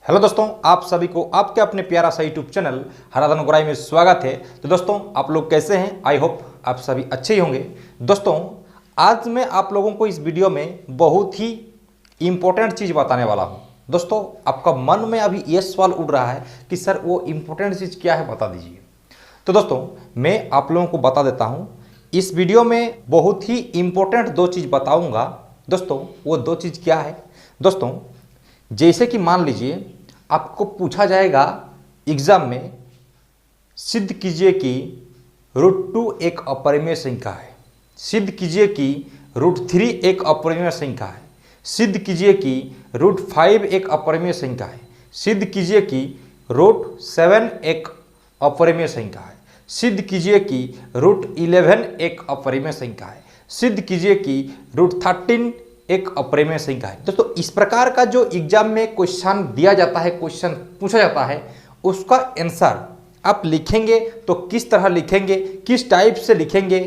Hello दोस्तों, आप सभी को आपके अपने प्यारा सा यूट्यूब चैनल हराधन गोराई में स्वागत है। तो दोस्तों, आप लोग कैसे हैं? आई होप आप सभी अच्छे ही होंगे। दोस्तों, आज मैं आप लोगों को इस वीडियो में बहुत ही इम्पोर्टेंट चीज़ बताने वाला हूं। दोस्तों, आपका मन में अभी ये सवाल उड़ रहा है कि सर वो इम्पोर्टेंट चीज़ क्या है, बता दीजिए। तो दोस्तों, मैं आप लोगों को बता देता हूँ। इस वीडियो में बहुत ही इम्पोर्टेंट दो चीज़ बताऊँगा। दोस्तों, वो दो चीज़ क्या है? दोस्तों, जैसे कि मान लीजिए आपको पूछा जाएगा एग्जाम में, सिद्ध कीजिए कि √2 एक अपरिमेय संख्या है। सिद्ध कीजिए कि √3 एक अपरिमेय संख्या है। सिद्ध कीजिए कि √5 एक अपरिमेय संख्या है। सिद्ध कीजिए कि √7 एक अपरिमेय संख्या है। सिद्ध कीजिए कि √11 एक अपरिमेय संख्या है। सिद्ध कीजिए कि √13 एक अपरिमेय संख्या है। दोस्तों, इस प्रकार का जो एग्जाम में क्वेश्चन दिया जाता है, क्वेश्चन पूछा जाता है, उसका आंसर आप लिखेंगे तो किस तरह लिखेंगे, किस टाइप से लिखेंगे,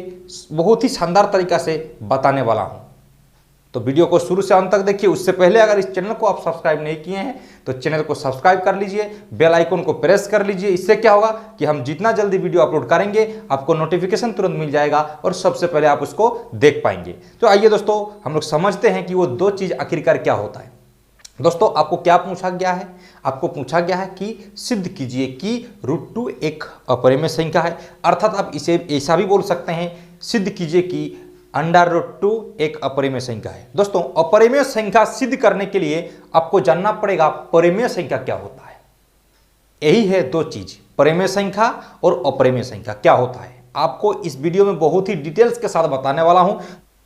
बहुत ही शानदार तरीका से बताने वाला हूं। तो वीडियो को शुरू से अंत तक देखिए। उससे पहले अगर इस चैनल को आप सब्सक्राइब नहीं किए हैं तो चैनल को सब्सक्राइब कर लीजिए, बेल आइकन को प्रेस कर लीजिए। इससे क्या होगा कि हम जितना जल्दी वीडियो अपलोड करेंगे आपको नोटिफिकेशन तुरंत मिल जाएगा और सबसे पहले आप उसको देख पाएंगे। तो आइए दोस्तों, हम लोग समझते हैं कि वो दो चीज़ आखिरकार क्या होता है। दोस्तों, आपको क्या पूछा गया है? आपको पूछा गया है कि सिद्ध कीजिए कि √2 एक अपरिमेय संख्या है। अर्थात आप इसे ऐसा भी बोल सकते हैं, सिद्ध कीजिए कि √2 एक अपरिमेय संख्या है। दोस्तों, अपरिमेय संख्या सिद्ध करने के लिए आपको जानना पड़ेगा परिमेय संख्या क्या होता है। यही है दो चीज, परिमेय संख्या और अपरिमेय संख्या क्या होता है। आपको इस वीडियो में बहुत ही डिटेल्स के साथ बताने वाला हूं।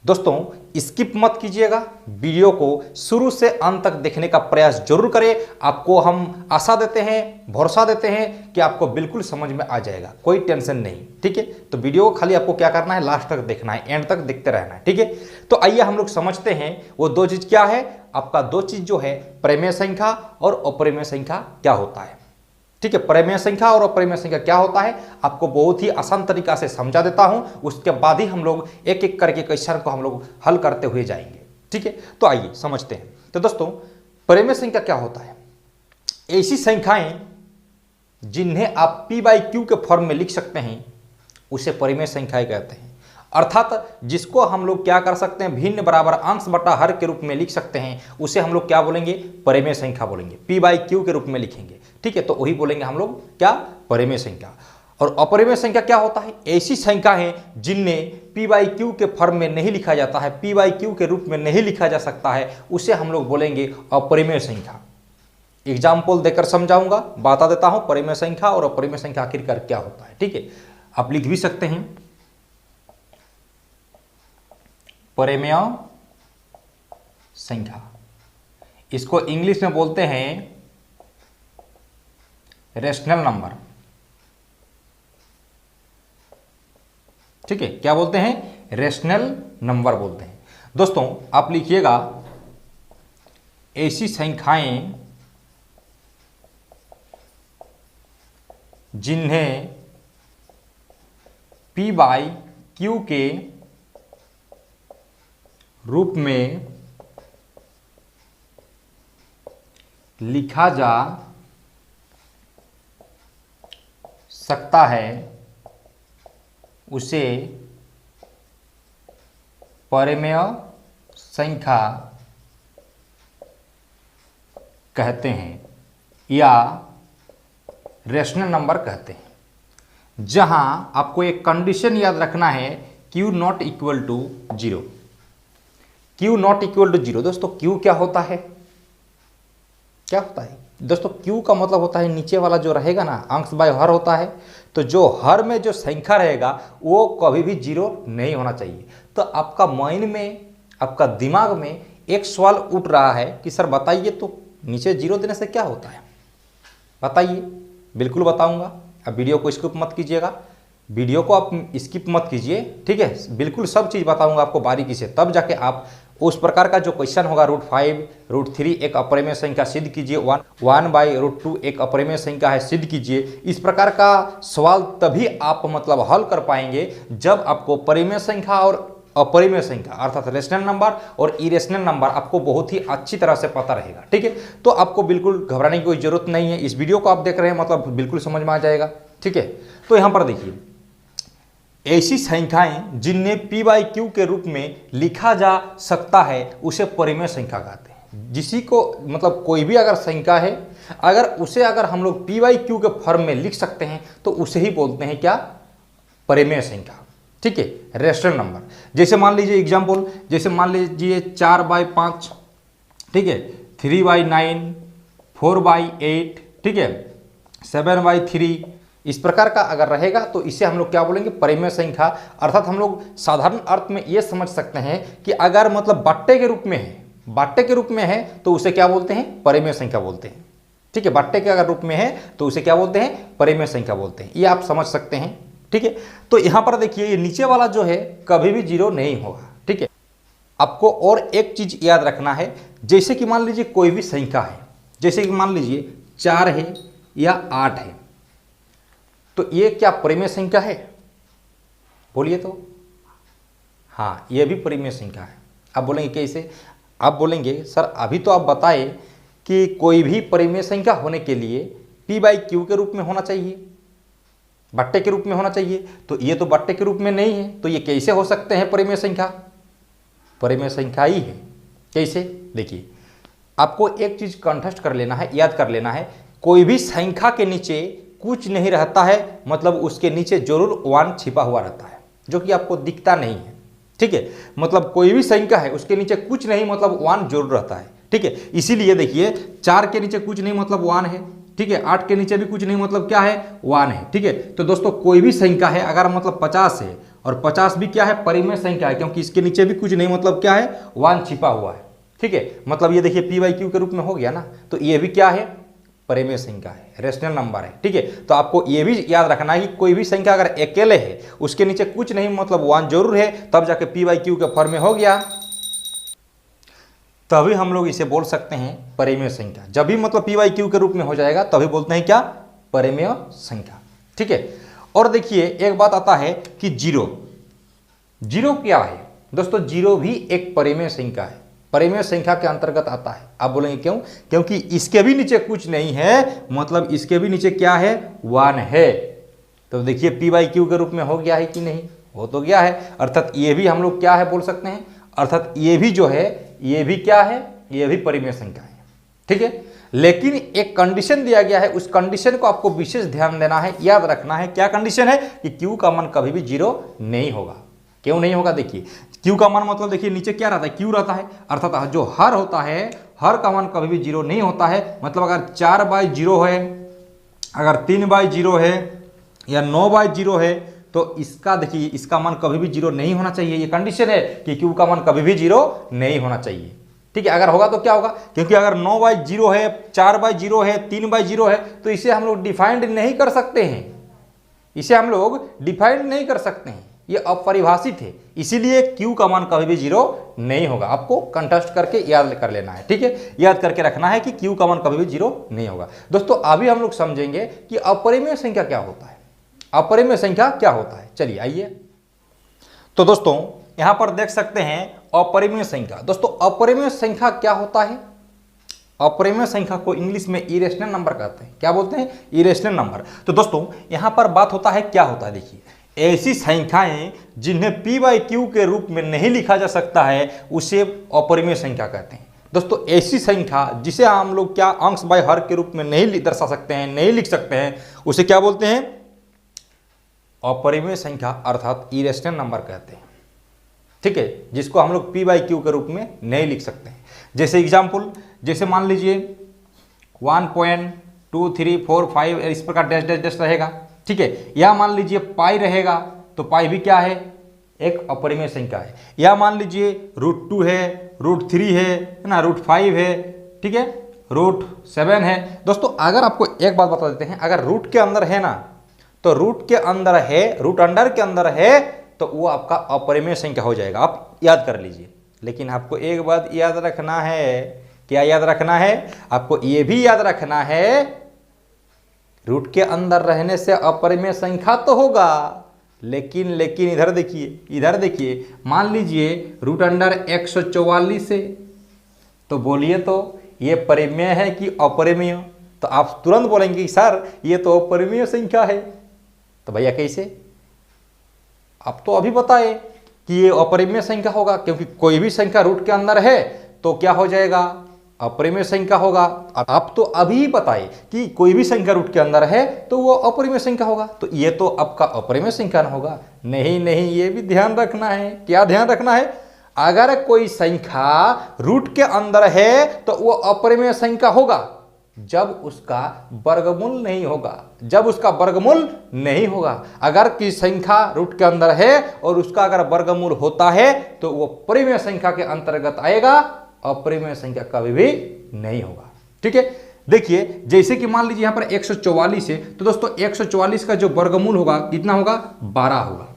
दोस्तों, स्किप मत कीजिएगा, वीडियो को शुरू से अंत तक देखने का प्रयास जरूर करें। आपको हम आशा देते हैं, भरोसा देते हैं कि आपको बिल्कुल समझ में आ जाएगा, कोई टेंशन नहीं। ठीक है, तो वीडियो को खाली आपको क्या करना है, लास्ट तक देखना है, एंड तक देखते रहना है। ठीक है, तो आइए हम लोग समझते हैं वो दो चीज क्या है। आपका दो चीज जो है, परिमेय संख्या और अपरिमेय संख्या क्या होता है। ठीक है, परिमेय संख्या और अपरिमेय संख्या क्या होता है आपको बहुत ही आसान तरीका से समझा देता हूं। उसके बाद ही हम लोग एक एक करके क्वेश्चन को हम लोग हल करते हुए जाएंगे। ठीक है, तो आइए समझते हैं। तो दोस्तों, परिमेय संख्या क्या होता है? ऐसी संख्याएं जिन्हें आप p/q के फॉर्म में लिख सकते हैं उसे परिमेय संख्याएं कहते हैं। अर्थात जिसको हम लोग क्या कर सकते हैं, भिन्न बराबर अंश बटा हर के रूप में लिख सकते हैं, उसे हम लोग क्या बोलेंगे, परिमेय संख्या बोलेंगे। p/q के रूप में लिखेंगे। ठीक है, तो वही बोलेंगे हम लोग क्या, परिमेय संख्या। और अपरिमेय संख्या क्या होता है? ऐसी संख्या है जिन्हें p/q के फॉर्म में नहीं लिखा जाता है, p/q के रूप में नहीं लिखा जा सकता है, उसे हम लोग बोलेंगे अपरिमेय संख्या। एग्जाम्पल देकर समझाऊंगा, बता देता हूं परिमेय संख्या और अपरिमेय संख्या आखिरकार क्या होता है। ठीक है, आप लिख भी सकते हैं परिमेय संख्या। इसको इंग्लिश में बोलते हैं रेशनल नंबर। ठीक है, क्या बोलते हैं? रेशनल नंबर बोलते हैं। दोस्तों, आप लिखिएगा ऐसी संख्याएं जिन्हें p/q के रूप में लिखा जा सकता है उसे परिमेय संख्या कहते हैं या रेशनल नंबर कहते हैं। जहां आपको एक कंडीशन याद रखना है, q not equal to 0। q not equal to 0। दोस्तों, q क्या होता है? क्या होता है दोस्तों? q का मतलब होता है नीचे वाला जो रहेगा ना, अंश बाय हर होता है। तो जो हर में जो संख्या रहेगा वो कभी भी 0 नहीं होना चाहिए। तो आपका माइंड में, आपका दिमाग में एक सवाल उठ रहा है कि सर बताइए तो नीचे 0 देने से क्या होता है, बताइए। बिल्कुल बताऊंगा। अब वीडियो को स्किप मत कीजिएगा, वीडियो को आप स्किप मत कीजिए। ठीक है, बिल्कुल सब चीज़ बताऊंगा आपको बारीकी से, तब जाके आप उस प्रकार का जो क्वेश्चन होगा, √5 √3 एक अपरिमेय संख्या सिद्ध कीजिए, 1/√2 एक अपरिमेय संख्या है सिद्ध कीजिए। इस प्रकार का सवाल तभी आप मतलब हल कर पाएंगे जब आपको परिमेय संख्या और अपरिमेय संख्या अर्थात रेशनल नंबर और इरेशनल नंबर आपको बहुत ही अच्छी तरह से पता रहेगा, ठीक है। तो आपको बिल्कुल घबराने की कोई जरूरत नहीं है। इस वीडियो को आप देख रहे हैं मतलब बिल्कुल समझ में आ जाएगा, ठीक है। तो यहाँ पर देखिए, ऐसी संख्याएं जिन्हें p बाई क्यू के रूप में लिखा जा सकता है उसे परिमेय संख्या कहते हैं। जिसी को मतलब कोई भी अगर संख्या है, अगर उसे अगर हम लोग p बाई क्यू के फॉर्म में लिख सकते हैं तो उसे ही बोलते हैं क्या, परिमेय संख्या, ठीक है, रेशनल नंबर। जैसे मान लीजिए एग्जाम्पल, जैसे मान लीजिए 4/5, ठीक है, 3/9, 4/8, ठीक है, 7/3, इस प्रकार का अगर रहेगा तो इसे हम लोग क्या बोलेंगे, परिमेय संख्या। अर्थात हम लोग साधारण अर्थ में ये समझ सकते हैं कि अगर मतलब बट्टे के रूप में है, बट्टे के रूप में है तो उसे क्या बोलते हैं, परिमेय संख्या बोलते हैं, ठीक है। बट्टे के अगर रूप में है तो उसे क्या बोलते हैं, परिमेय संख्या बोलते हैं। ये आप समझ सकते हैं, ठीक है। तो यहां पर देखिए ये नीचे वाला जो है कभी भी 0 नहीं होगा, ठीक है। आपको और एक चीज याद रखना है, जैसे कि मान लीजिए कोई भी संख्या है, जैसे कि मान लीजिए 4 है या 8 है, तो ये क्या परिमेय संख्या है, बोलिए तो। हाँ, ये भी परिमेय संख्या है। आप बोलेंगे कैसे, आप बोलेंगे सर अभी तो आप बताए कि कोई भी परिमेय संख्या होने के लिए p बाई क्यू के रूप में होना चाहिए, बट्टे के रूप में होना चाहिए, तो ये तो बट्टे के रूप में नहीं है, तो ये कैसे हो सकते हैं परिमेय संख्या, परिमेय संख्या ही है। कैसे, देखिए आपको एक चीज कंठस्थ कर लेना है, याद कर लेना है, कोई भी संख्या के नीचे कुछ नहीं रहता है, मतलब उसके नीचे जरूर 1 छिपा हुआ रहता है जो कि आपको दिखता नहीं है, ठीक है। मतलब कोई भी संख्या है उसके नीचे कुछ नहीं मतलब 1 जरूर रहता है, ठीक है। इसीलिए देखिए 4 के नीचे कुछ नहीं मतलब 1 है, ठीक है। 8 के नीचे भी कुछ नहीं मतलब क्या है, 1 है, ठीक है। तो दोस्तों कोई भी संख्या है अगर मतलब 50 है और 50 भी क्या है, परिमेय संख्या है, क्योंकि इसके नीचे भी कुछ नहीं मतलब क्या है, 1 छिपा हुआ है, ठीक है। मतलब ये देखिए p बाई क्यू के रूप में हो गया ना, तो ये भी क्या है, परिमेय संख्या है, रेशनल नंबर है, ठीक है। तो आपको ये भी याद रखना है कि कोई भी संख्या अगर अकेले है उसके नीचे कुछ नहीं मतलब 1 जरूर है, तब जाके p बाई क्यू के फॉर्म में हो गया, तभी हम लोग इसे बोल सकते हैं परिमेय संख्या। जब भी मतलब p बाई क्यू के रूप में हो जाएगा तभी बोलते हैं क्या, परिमेय संख्या, ठीक है। और देखिए एक बात आता है कि जीरो क्या है दोस्तों, जीरो भी एक परिमेय संख्या है, परिमेय संख्या के अंतर्गत आता है। आप बोलेंगे क्यों, क्योंकि इसके भी नीचे कुछ नहीं है, मतलब इसके भी नीचे क्या है, 1 है। तो देखिए p बाई क्यू के रूप में हो गया है कि नहीं, हो तो गया है। अर्थात ये भी हम लोग क्या है बोल सकते हैं, अर्थात ये भी जो है ये भी क्या है, ये भी परिमेय संख्या है, ठीक है। लेकिन एक कंडीशन दिया गया है, उस कंडीशन को आपको विशेष ध्यान देना है, याद रखना है। क्या कंडीशन है कि q का मान कभी भी 0 नहीं होगा। क्यों नहीं होगा, देखिए q का मान मतलब देखिए नीचे क्या रहता है, q रहता है, अर्थात जो हर होता है हर का मान कभी भी 0 नहीं होता है। मतलब अगर 4/0 है, अगर 3/0 है या 9/0 है, तो इसका देखिए इसका मान कभी भी 0 नहीं होना चाहिए। ये कंडीशन है कि q का मान कभी भी 0 नहीं होना चाहिए, ठीक है। अगर होगा तो क्या होगा, क्योंकि अगर 9/0 है, 4/0 है, 3/0 है, तो इसे हम लोग डिफाइंड नहीं कर सकते हैं, इसे हम लोग डिफाइंड नहीं कर सकते हैं, ये अपरिभाषित है। इसीलिए q का मान कभी भी 0 नहीं होगा। आपको कंठस्थ करके याद कर लेना है, ठीक है, याद करके रखना है कि q का मान कभी भी 0 नहीं होगा। दोस्तों अभी हम लोग समझेंगे कि अपरिमेय संख्या क्या होता है, अपरिमेय संख्या क्या होता है। चलिए आइए, तो दोस्तों यहां पर देख सकते हैं अपरिमेय संख्या। दोस्तों अपरिमेय संख्या क्या होता है, अपरिमेय संख्या को इंग्लिश में इरेशनल नंबर कहते हैं। क्या बोलते हैं, इरेशनल नंबर। तो दोस्तों यहां पर बात होता है, क्या होता है, देखिए ऐसी संख्याएं जिन्हें p बाई क्यू के रूप में नहीं लिखा जा सकता है उसे अपरिमेय संख्या कहते हैं। दोस्तों ऐसी संख्या जिसे हम लोग क्या अंश बाय हर के रूप में नहीं दर्शा सकते हैं, नहीं लिख सकते हैं, उसे क्या बोलते हैं, अपरिमेय संख्या अर्थात इरेशनल नंबर कहते हैं, ठीक है, जिसको हम लोग p बाई क्यू के रूप में नहीं लिख सकते हैं। जैसे एग्जाम्पल, जैसे मान लीजिए 1.2345 इस प्रकार डैश डैश डैश रहेगा, ठीक है। या मान लीजिए पाई रहेगा, तो पाई भी क्या है, एक अपरिमेय संख्या है। या मान लीजिए √2 है, √3 है ना, √5 है, ठीक है, √7 है। दोस्तों अगर आपको एक बात बता देते हैं, अगर रूट के अंदर है ना, तो रूट के अंदर है, रूट अंडर के अंदर है, तो वो आपका अपरिमेय संख्या हो जाएगा। आप याद कर लीजिए। लेकिन आपको एक बात याद रखना है, क्या याद रखना है, आपको ये भी याद रखना है, रूट के अंदर रहने से अपरिमेय संख्या तो होगा, लेकिन इधर देखिए, मान लीजिए रूट अंडर 144 है, तो बोलिए तो ये परिमेय है कि अपरिमेय? तो आप तुरंत बोलेंगे कि सर ये तो अपरिमेय संख्या है। तो भैया कैसे? आप तो अभी बताए कि ये अपरिमेय संख्या होगा, क्योंकि कोई भी संख्या रूट के अंदर है तो क्या हो जाएगा? अपरिमेय संख्या होगा। आप तो अभी बताए कि कोई भी संख्या रूट के अंदर है तो वो अपरिमेय संख्या होगा, तो ये तो आपका अपरिमेय संख्या ना होगा। नहीं, ये भी ध्यान रखना है। क्या ध्यान रखना है? अगर कोई संख्या रूट के अंदर है तो वो अपरिमेय संख्या होगा जब उसका वर्गमूल नहीं होगा। अगर की संख्या रूट के अंदर है और उसका अगर वर्गमूल होता है तो वो परिमेय संख्या के अंतर्गत आएगा, अपरिमेय संख्या कभी भी नहीं होगा। ठीक है, देखिए जैसे कि मान लीजिए यहां पर 144 है, तो दोस्तों 144 का जो वर्गमूल होगा कितना होगा? 12 होगा।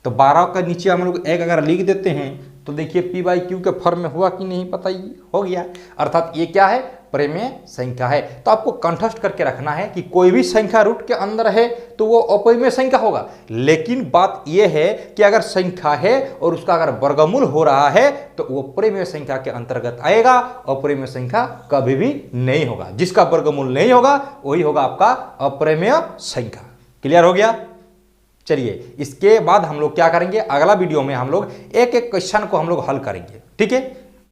तो 12 का नीचे हम लोग एक अगर लिख देते हैं तो देखिए पी बाई क्यू के फॉर्म में हुआ कि नहीं? बताइए, हो गया। अर्थात ये क्या है? परिमेय संख्या है। तो आपको कंठस्थ करके रखना है कि कोई भी संख्या रूट के अंदर है तो वो अपरिमेय संख्या होगा। लेकिन बात यह है कि अगर संख्या है और उसका अगर वर्गमूल हो रहा है तो वो परिमेय संख्या के अंतर्गत आएगा, अपरिमेय संख्या कभी भी नहीं होगा। जिसका वर्गमूल नहीं होगा वही होगा आपका अपरिमेय संख्या। क्लियर हो गया? चलिए इसके बाद हम लोग क्या करेंगे? अगला वीडियो में हम लोग एक एक क्वेश्चन को हम लोग हल करेंगे। ठीक है,